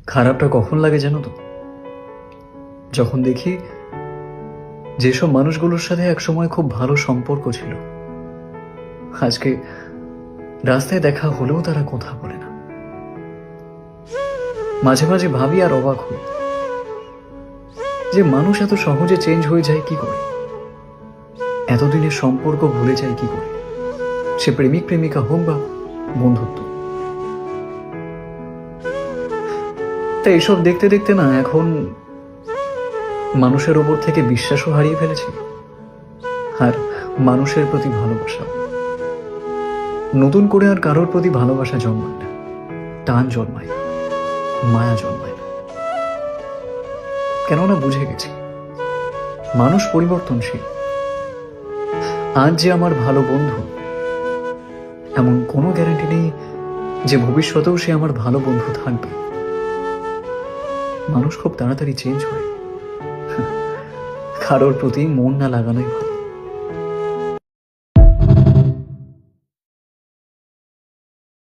খারাপটা কখন লাগে জানো তো? যখন দেখি যেসব মানুষগুলোর সাথে একসময় খুব ভালো সম্পর্ক ছিল, আজকে রাস্তায় দেখা হলেও তারা কথা বলে না। মাঝে মাঝে ভাবি আর অবাক হই যে মানুষ এত সহজে চেঞ্জ হয়ে যায় কি করে, এতদিনের সম্পর্ক ভুলে যায় কি করে, সে প্রেমিক প্রেমিকা হোক বা বন্ধুত্ব। তাই এসব দেখতে দেখতে না এখন মানুষের ওপর থেকে বিশ্বাসও হারিয়ে ফেলেছি, আর মানুষের প্রতি ভালোবাসা। নতুন করে আর কারোর প্রতি ভালোবাসা জন্মায় না, টান জন্মায় না, মায়া জন্মায় না। কেননা বুঝে গেছি মানুষ পরিবর্তনশীল। আজ যে আমার ভালো বন্ধু, এমন কোনো গ্যারান্টি নেই যে ভবিষ্যতেও সে আমার ভালো বন্ধু থাকবে। মানুষ খুব তাড়াতাড়ি চেঞ্জ হয়, কারোর প্রতি মন না লাগানোই ভালো।